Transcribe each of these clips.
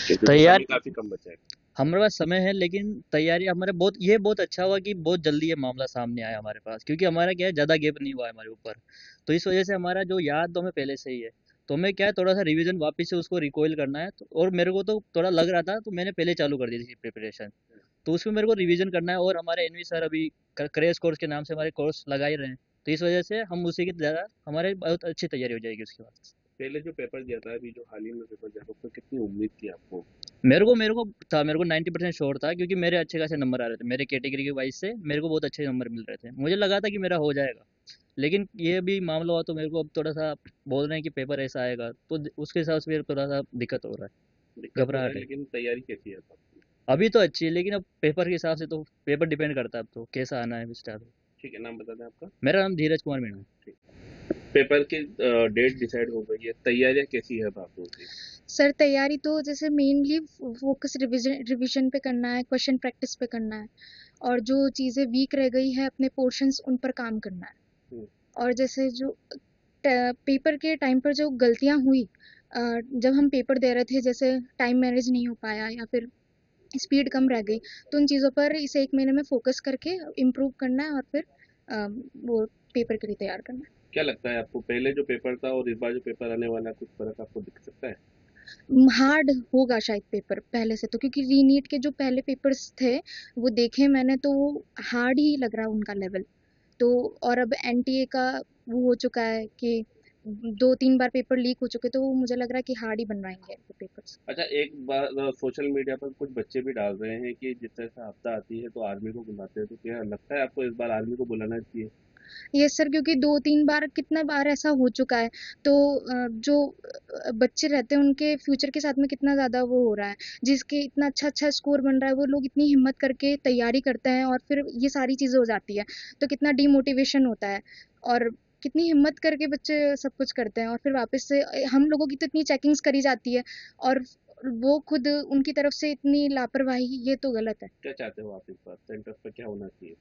क्योंकि तैयार समय काफी कम बचा है। हमारे पास समय है, लेकिन तैयारी हमारे बहुत अच्छा हुआ कि बहुत जल्दी ये मामला सामने आया हमारे पास, क्योंकि हमारा क्या है, ज़्यादा गैप नहीं हुआ है हमारे ऊपर। तो इस वजह से हमारा जो याद तो हमें पहले से ही है। तो हमें क्या है, थोड़ा सा रिवीजन वापस से उसको रिकॉइल करना है, और मेरे को तो थोड़ा लग रहा था, तो मैंने पहले चालू कर दी थी प्रिपरेशन। तो उसमें मेरे को रिवीजन करना है, और हमारे एनवी सर अभी क्रैश कोर्स के नाम से हमारे कोर्स लगा ही रहे हैं। तो इस वजह से हम उसी की ज़्यादा हमारे बहुत अच्छी तैयारी हो जाएगी उसके बाद। पहले जो पेपर दिया था, अभी जो हाल ही में पेपर दिया था, उसमें कितनी उम्मीद थी आपको? मेरे को 90% श्योर था, क्योंकि मेरे अच्छे खासे नंबर आ रहे थे मेरे कैटेगरी के वाइज से। मेरे को बहुत अच्छे नंबर मिल रहे थे, मुझे लगा था कि मेरा हो जाएगा। लेकिन ये भी मामला हुआ, तो मेरे को अब थोड़ा सा बोल रहे हैं कि पेपर ऐसा आएगा, तो उसके हिसाब से मेरे को थोड़ा सा दिक्कत हो रहा है, दिक्कत हो रहा घबराहट है, है। लेकिन तैयारी कैसी है अब आपकी? अभी तो अच्छी है, लेकिन अब पेपर के हिसाब से तो पेपर डिपेंड करता है, अब तो कैसा आना है स्टार्ट। ठीक है, नाम बता दें आपका। मेरा नाम धीरज कुमार मीणा है। ठीक। पेपर की डेट डिसाइड हो गई है, तैयारियां कैसी है अब आप लोगों की? सर तैयारी तो जैसे मेनली फोकस रिवीजन रिवीजन पे करना है, क्वेश्चन प्रैक्टिस पे करना है, और जो चीज़ें वीक रह गई है अपने पोर्शंस उन पर काम करना है। हम्म। और जैसे जो पेपर के टाइम पर जो गलतियां हुई, जब हम पेपर दे रहे थे, जैसे टाइम मैनेज नहीं हो पाया या फिर स्पीड कम रह गई, तो उन चीज़ों पर इसे 1 महीने में फोकस करके इम्प्रूव करना है, और फिर वो पेपर के लिए तैयार करना है। क्या लगता है आपको, पहले जो पेपर था और इस बार जो पेपर आने वाला है, कुछ फर्क आपको दिख सकता है? हार्ड होगा शायद पेपर पहले से, तो क्योंकि रीनीट के जो पहले पेपर्स थे वो देखे मैंने, तो वो हार्ड ही लग रहा है उनका लेवल। तो और अब एनटीए का वो हो चुका है कि 2-3 बार पेपर लीक हो चुके, तो वो मुझे लग रहा है कि हार्ड ही बनवाएंगे ये पेपर्स। अच्छा, एक बार सोशल मीडिया पर कुछ बच्चे भी डाल रहे हैं कि जिस तरह से आपदा आती है तो आर्मी को बुलाते हैं, तो क्या लगता है आपको इस बार आर्मी को बुलाना चाहिए? यस सर, क्योंकि 2-3 बार कितना बार ऐसा हो चुका है, तो जो बच्चे रहते हैं उनके फ्यूचर के साथ में कितना ज़्यादा वो हो रहा है, जिसके इतना अच्छा अच्छा स्कोर बन रहा है, वो लोग इतनी हिम्मत करके तैयारी करते हैं और फिर ये सारी चीज़ें हो जाती है, तो कितना डीमोटिवेशन होता है। और कितनी हिम्मत करके बच्चे सब कुछ करते हैं, और फिर वापस से हम लोगों की तो इतनी चेकिंग्स करी जाती है, और वो खुद उनकी तरफ से इतनी लापरवाही, ये तो गलत है। क्या चाहते हो आप इस बार, सेंटर पर क्या होना चाहिए?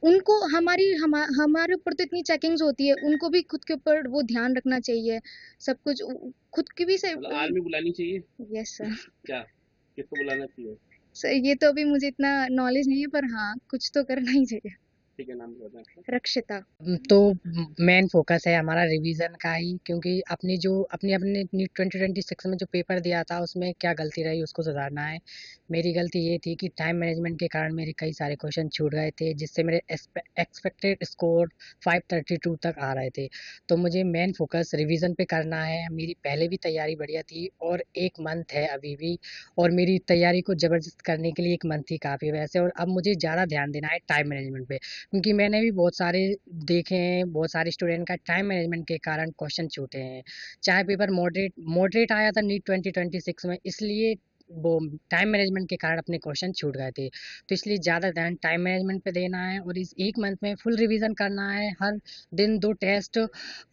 उनको हमारे ऊपर तो इतनी चेकिंग्स होती है, उनको भी खुद के ऊपर वो ध्यान रखना चाहिए, सब कुछ खुद की भी से। मतलब आर्मी बुलानी चाहिए? Yes sir. क्या, किसको बुलाना चाहिए? सर ये तो अभी मुझे इतना नॉलेज नहीं है, पर हाँ कुछ तो करना ही चाहिए। ठीक है, नाम बता दें आपका। रक्षिता। तो मेन फोकस है हमारा रिवीजन का ही, क्योंकि अपनी जो अपनी अपने 2026 में जो पेपर दिया था उसमें क्या गलती रही उसको सुधारना है। मेरी गलती ये थी कि टाइम मैनेजमेंट के कारण मेरे कई सारे क्वेश्चन छूट गए थे, जिससे मेरे एक्सपेक्टेड स्कोर 532 तक आ रहे थे। तो मुझे मेन फोकस रिवीजन पे करना है। मेरी पहले भी तैयारी बढ़िया थी, और 1 मंथ है अभी भी, और मेरी तैयारी को ज़बरदस्त करने के लिए 1 मंथ ही काफ़ी है वैसे। और अब मुझे ज़्यादा ध्यान देना है टाइम मैनेजमेंट पे, क्योंकि मैंने भी बहुत सारे देखे हैं, बहुत सारे स्टूडेंट का टाइम मैनेजमेंट के कारण क्वेश्चन छूटे हैं। चाहे पेपर मॉडरेट मॉडरेट आया था नीट 2026 में, इसलिए वो टाइम मैनेजमेंट के कारण अपने क्वेश्चन छूट गए थे। तो इसलिए ज़्यादा ध्यान टाइम मैनेजमेंट पे देना है, और इस 1 मंथ में फुल रिवीजन करना है, हर दिन 2 टेस्ट,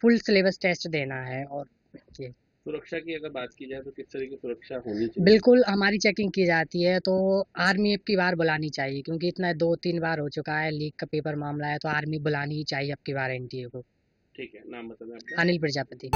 फुल सिलेबस टेस्ट देना है। और ये सुरक्षा की अगर बात की जाए तो किस तरह की सुरक्षा होनी चाहिए? बिल्कुल हमारी चेकिंग की जाती है, तो आर्मी अब की बार बुलानी चाहिए, क्योंकि इतना 2-3 बार हो चुका है लीक का पेपर मामला है, तो आर्मी बुलानी ही चाहिए अब की बार एनटीए को। ठीक है, नाम बता दें आपका। अनिल प्रजापति।